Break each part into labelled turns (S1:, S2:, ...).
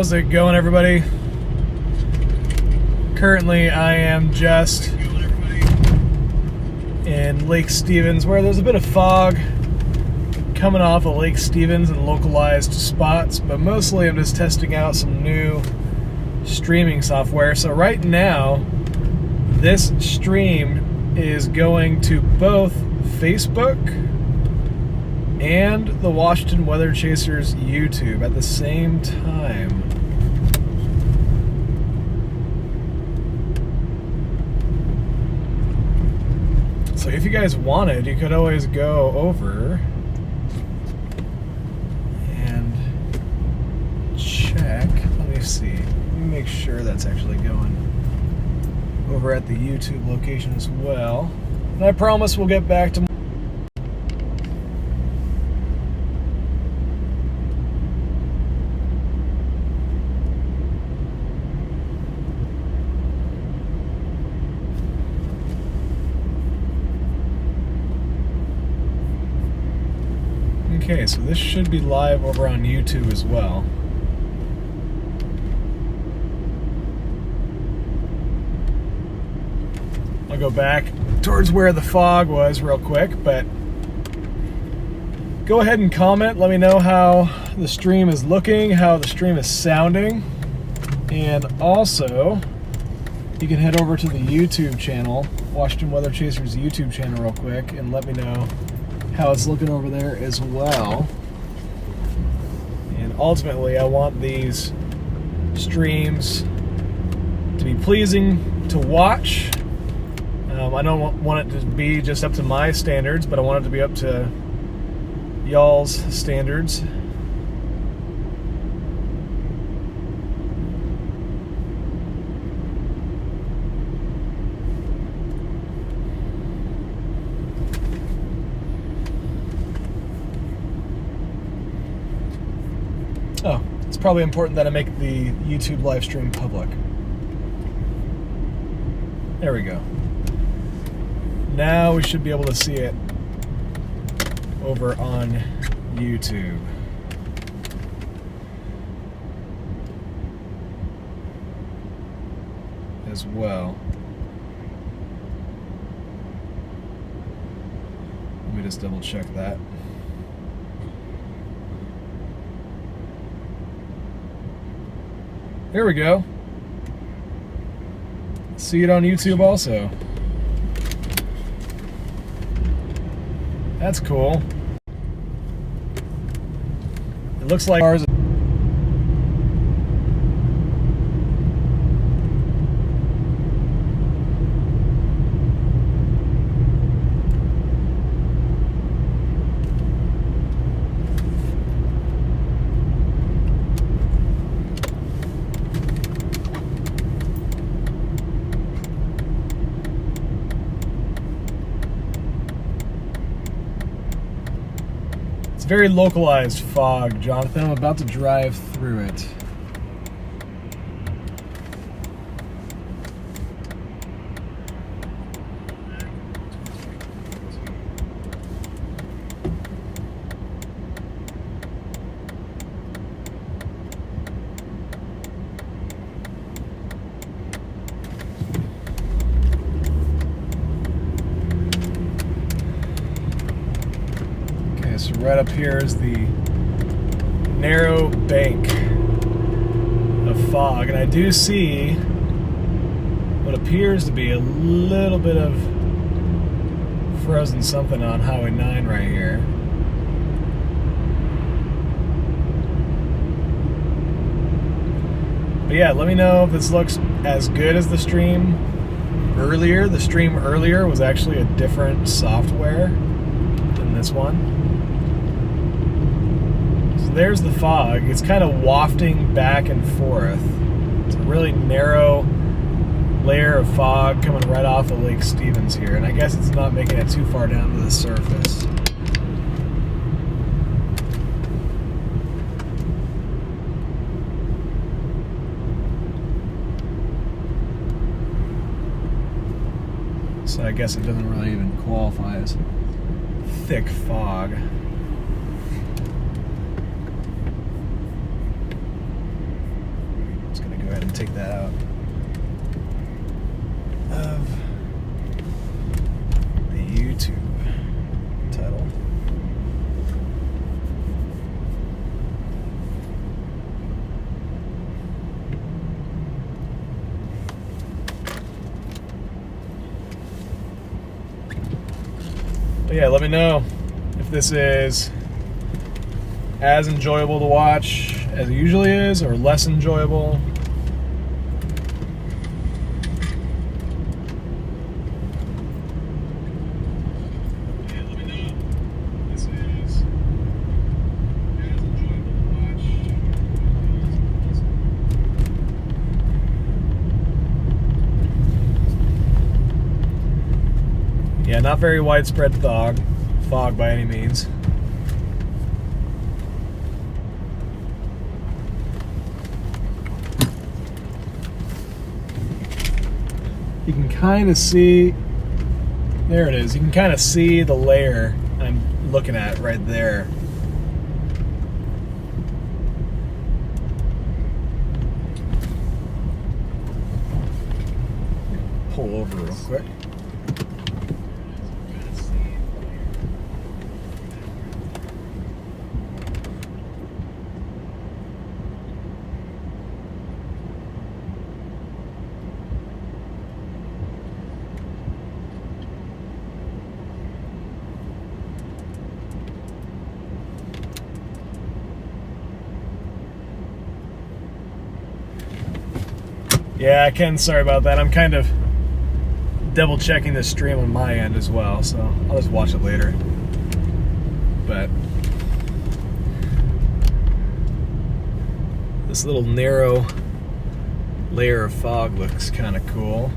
S1: How's it going, everybody? Currently, I am just in Lake Stevens, where there's a bit of fog coming off of Lake Stevens in localized spots, but mostly I'm just testing out some new streaming software. So right now, this stream is going to both Facebook and the Washington Weather Chasers YouTube at the same time. So if you guys wanted, you could always go over and check. Let me see. Let me make sure that's actually going over at the YouTube location as well. And I promise we'll get back to Okay, so this should be live over on YouTube as well. I'll go back towards where the fog was real quick, but go ahead and comment. Let me know how the stream is looking, how the stream is sounding, and also you can head over to the YouTube channel, Washington Weather Chasers YouTube channel real quick, and let me know how it's looking over there as well. And ultimately, I want these streams to be pleasing to watch. I don't want it to be just up to my standards, but I want it to be up to y'all's standards. Oh, it's probably important that I make the YouTube live stream public. There we go. Now we should be able to see it over on YouTube. As well. Let me just double check that. There we go. See it on YouTube also. That's cool. It looks like ours. Very localized fog, Jonathan. I'm about to drive through it. So right up here is the narrow bank of fog, and I do see what appears to be a little bit of frozen something on Highway 9 right here. But yeah, let me know if this looks as good as the stream earlier. The stream earlier was actually a different software than this one. There's the fog. It's kind of wafting back and forth. It's a really narrow layer of fog coming right off of Lake Stevens here, and I guess it's not making it too far down to the surface. So I guess it doesn't really even qualify as thick fog. Go ahead and take that out of the YouTube title. But yeah, let me know if this is as enjoyable to watch as it usually is, or less enjoyable. Yeah, let me know if this is as enjoyable to watch. Yeah, not very widespread fog by any means. You can kind of see, there it is, you can kind of see the layer I'm looking at right there. Pull over real quick. Yeah, Ken, sorry about that. I'm kind of double checking the stream on my end as well, so I'll just watch it later. But this little narrow layer of fog looks kind of cool.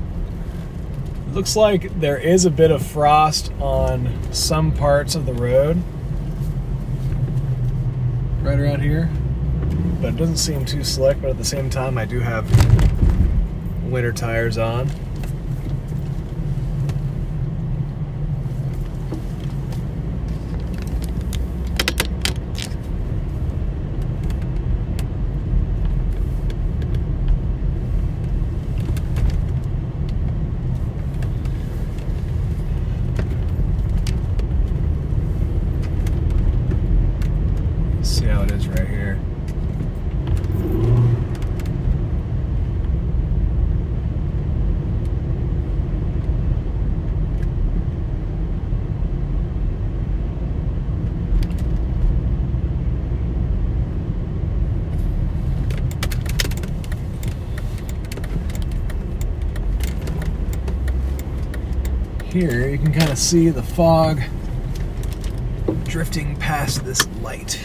S1: It looks like there is a bit of frost on some parts of the road, right around here, but it doesn't seem too slick. But at the same time, I do have winter tires on. Let's see how it is right here. Here you can kind of see the fog drifting past this light.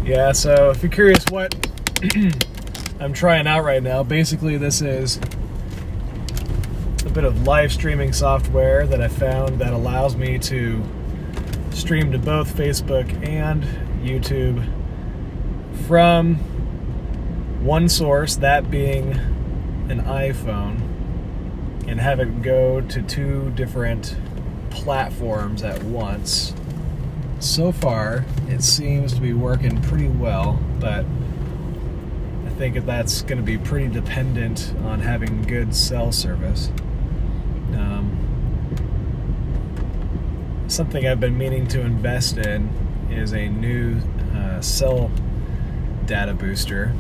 S1: Yeah, so if you're curious what I'm trying out right now, basically this is a bit of live streaming software that I found that allows me to stream to both Facebook and YouTube from one source, that being an iPhone, and have it go to two different platforms at once. So far, it seems to be working pretty well, but I think that's going to be pretty dependent on having good cell service. Something I've been meaning to invest in is a new cell data booster.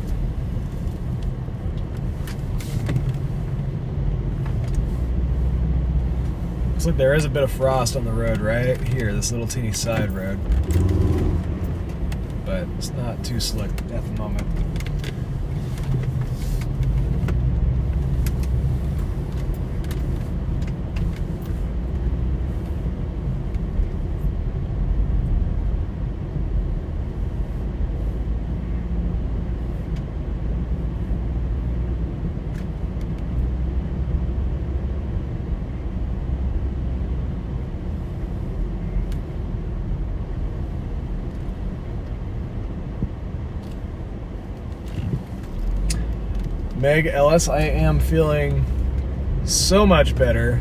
S1: Looks like there is a bit of frost on the road right here, this little teeny side road. But it's not too slick at the moment. Meg Ellis, I am feeling so much better.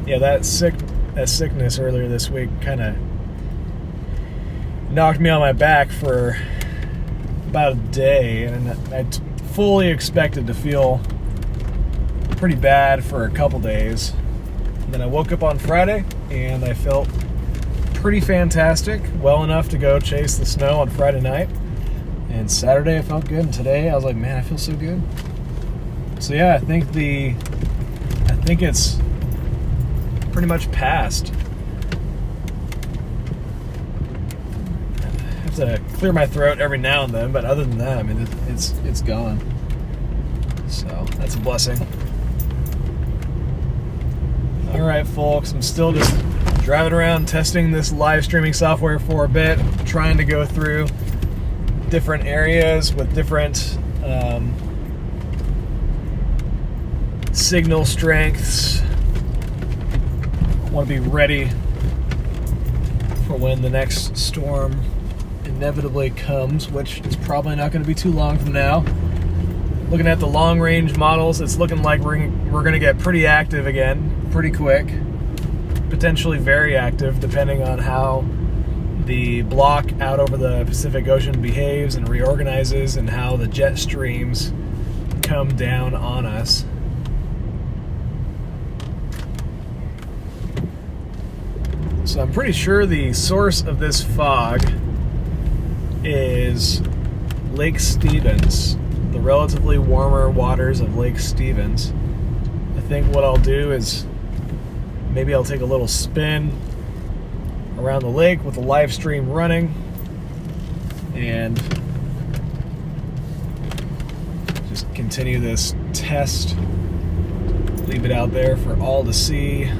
S1: Yeah, that sickness earlier this week kind of knocked me on my back for about a day, and I fully expected to feel pretty bad for a couple days. And then I woke up on Friday and I felt pretty fantastic, well enough to go chase the snow on Friday night. And Saturday I felt good, and today I was like, man, I feel so good. So yeah, I think it's pretty much past. I have to clear my throat every now and then, but other than that, I mean, it's gone. So that's a blessing. All right, folks, I'm still just driving around testing this live streaming software for a bit, trying to go through different areas with different signal strengths. I want to be ready for when the next storm inevitably comes, which is probably not going to be too long from now. Looking at the long range models, it's looking like we're going to get pretty active again, pretty quick, potentially very active depending on how the block out over the Pacific Ocean behaves and reorganizes, and how the jet streams come down on us. So I'm pretty sure the source of this fog is Lake Stevens, the relatively warmer waters of Lake Stevens. I think what I'll do is maybe I'll take a little spin around the lake with the live stream running and just continue this test, leave it out there for all to see.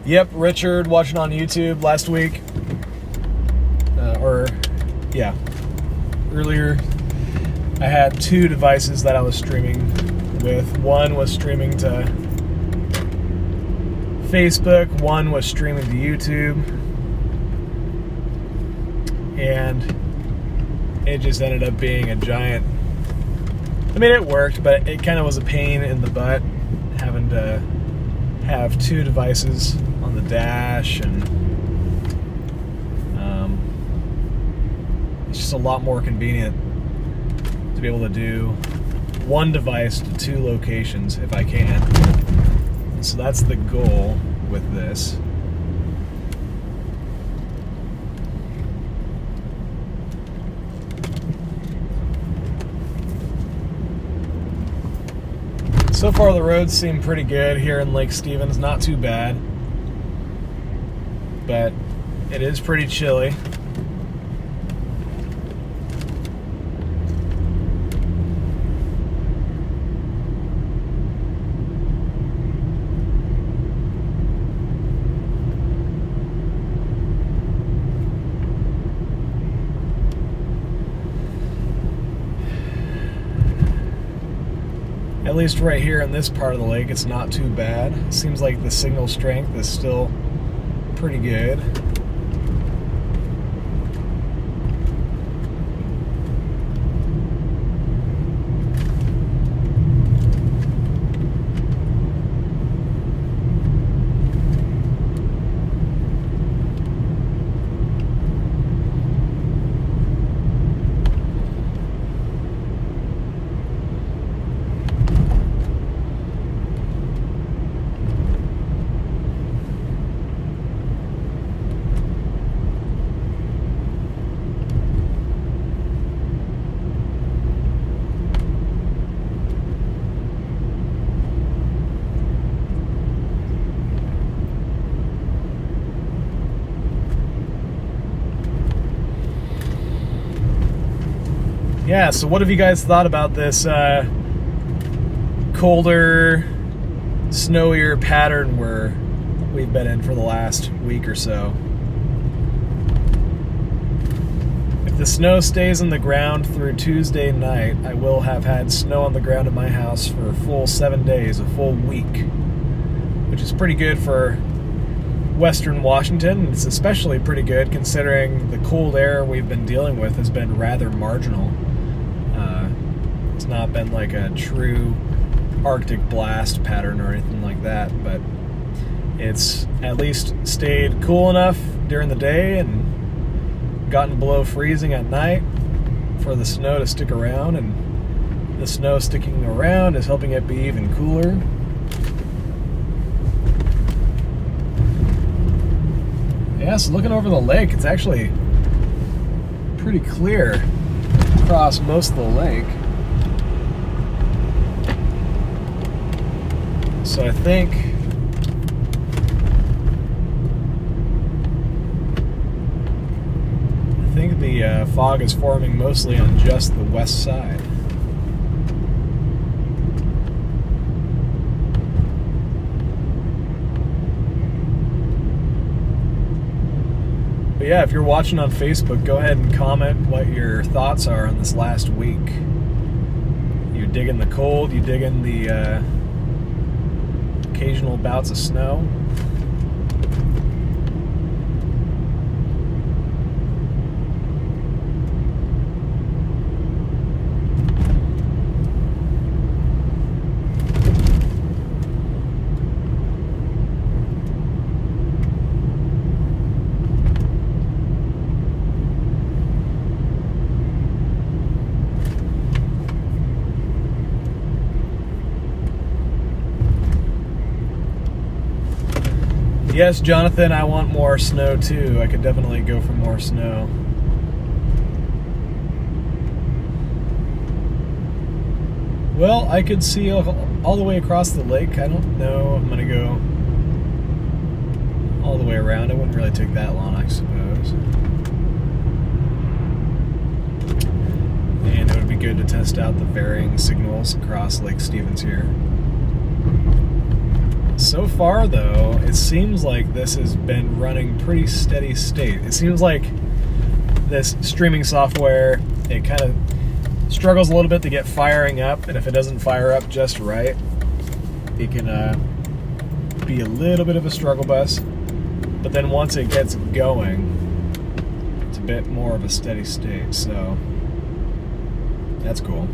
S1: Yep, Richard, watching on YouTube last week. Earlier, I had two devices that I was streaming with. One was streaming to Facebook, one was streaming to YouTube. And it just ended up being a giant... I mean, it worked, but it kind of was a pain in the butt having to have two devices on the dash, and it's just a lot more convenient to be able to do one device to two locations if I can. And so that's the goal with this. So far the roads seem pretty good here in Lake Stevens, not too bad, but it is pretty chilly. At least right here in this part of the lake, it's not too bad. It seems like the signal strength is still pretty good. yeah, so what have you guys thought about this colder, snowier pattern we've been in for the last week or so? If the snow stays in the ground through Tuesday night, I will have had snow on the ground at my house for a full 7 days, a full week, which is pretty good for Western Washington. It's especially pretty good considering the cold air we've been dealing with has been rather marginal. It's not been like a true Arctic blast pattern or anything like that, but it's at least stayed cool enough during the day and gotten below freezing at night for the snow to stick around, and the snow sticking around is helping it be even cooler. Yeah, so looking over the lake, it's actually pretty clear across most of the lake. So I think the fog is forming mostly on just the west side. But yeah, if you're watching on Facebook, go ahead and comment what your thoughts are on this last week. You digging the cold? You digging the occasional bouts of snow? Yes, Jonathan, I want more snow too. I could definitely go for more snow. Well, I could see all the way across the lake. I don't know if I'm going to go all the way around. It wouldn't really take that long, I suppose. And it would be good to test out the varying signals across Lake Stevens here. So far, though, it seems like this has been running pretty steady state. It seems like this streaming software, it kind of struggles a little bit to get firing up, and if it doesn't fire up just right, it can be a little bit of a struggle bus. But then once it gets going, it's a bit more of a steady state, so that's cool.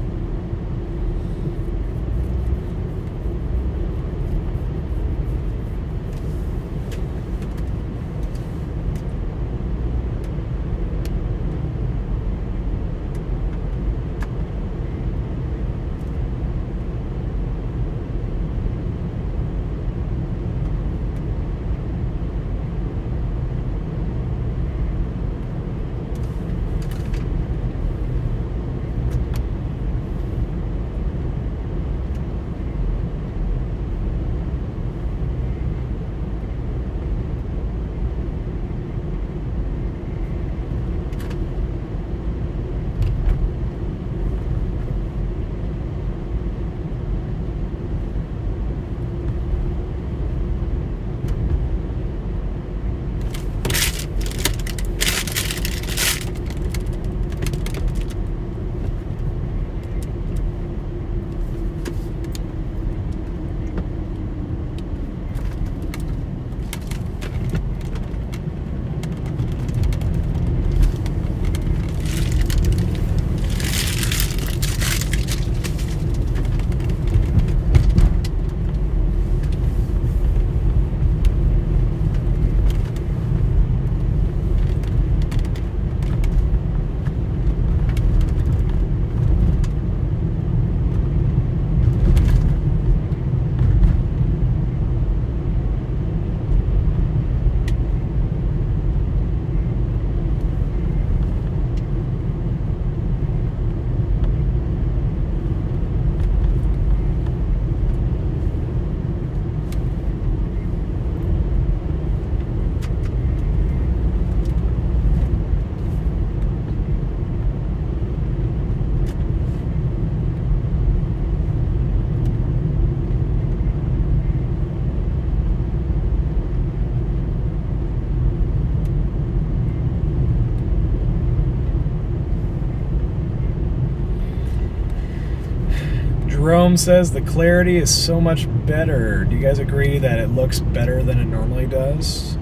S1: Jerome says the clarity is so much better. Do you guys agree that it looks better than it normally does?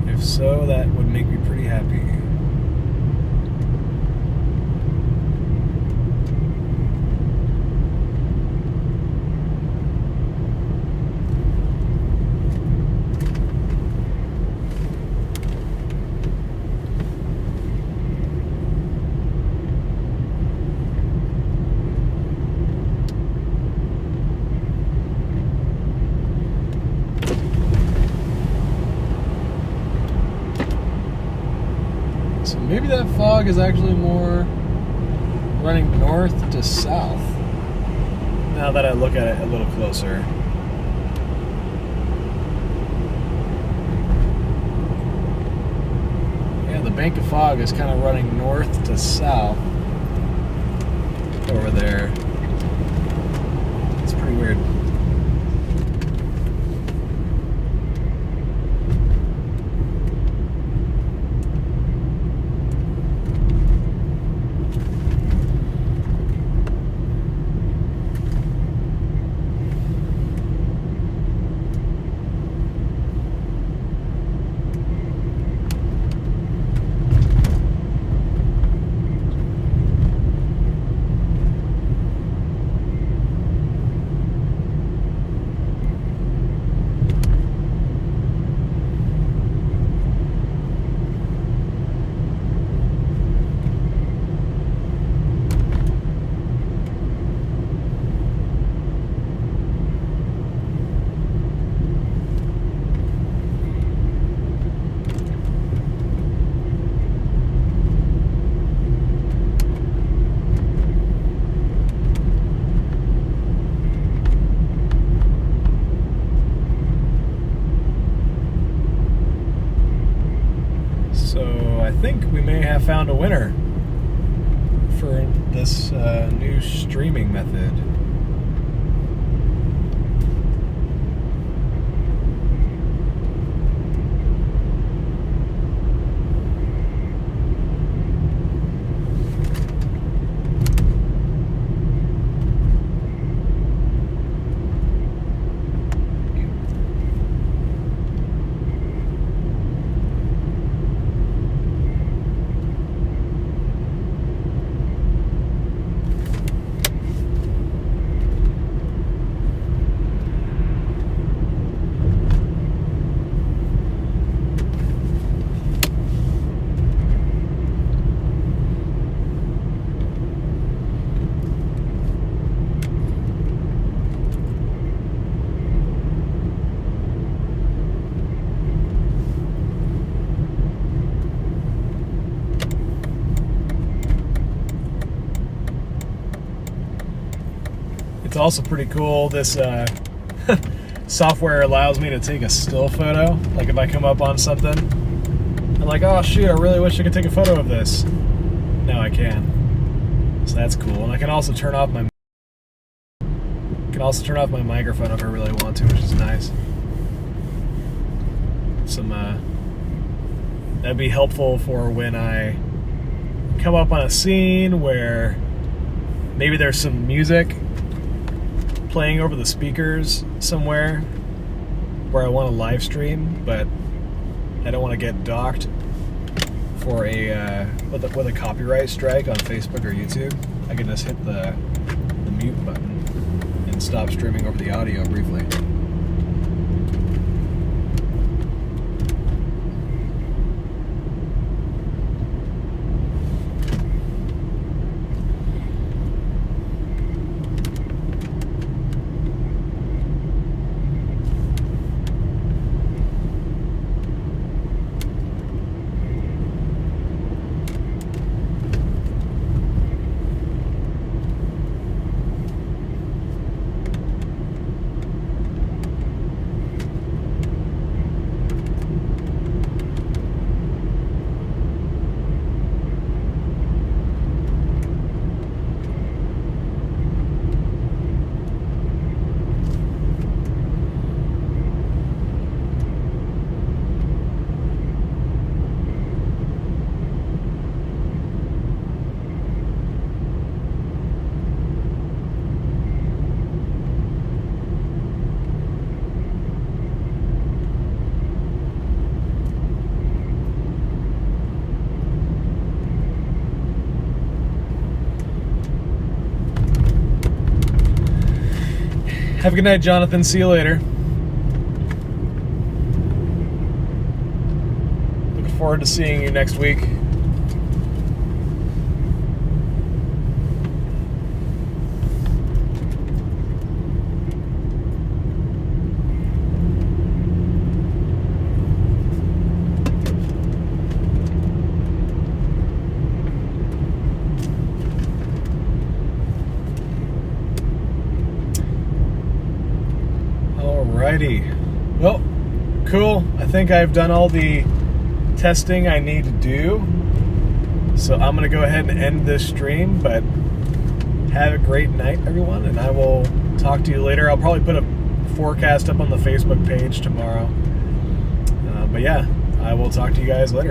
S1: If so, that would make me pretty happy. Maybe that fog is actually more running north to south, now that I look at it a little closer. Yeah, the bank of fog is kind of running north to south over there. It's pretty weird. I think we may have found a winner for this new streaming method. It's also pretty cool. This software allows me to take a still photo. Like if I come up on something, I'm like, oh shoot, I really wish I could take a photo of this. Now I can. So that's cool. And I can also turn off my microphone if I really want to, which is nice. That'd be helpful for when I come up on a scene where maybe there's some music playing over the speakers somewhere where I want to live stream, but I don't want to get docked for with a copyright strike on Facebook or YouTube. I can just hit the mute button and stop streaming over the audio briefly. Have a good night, Jonathan. See you later. Looking forward to seeing you next week. Alrighty. Well, cool. I think I've done all the testing I need to do. So I'm going to go ahead and end this stream, but have a great night, everyone, and I will talk to you later. I'll probably put a forecast up on the Facebook page tomorrow. But yeah, I will talk to you guys later.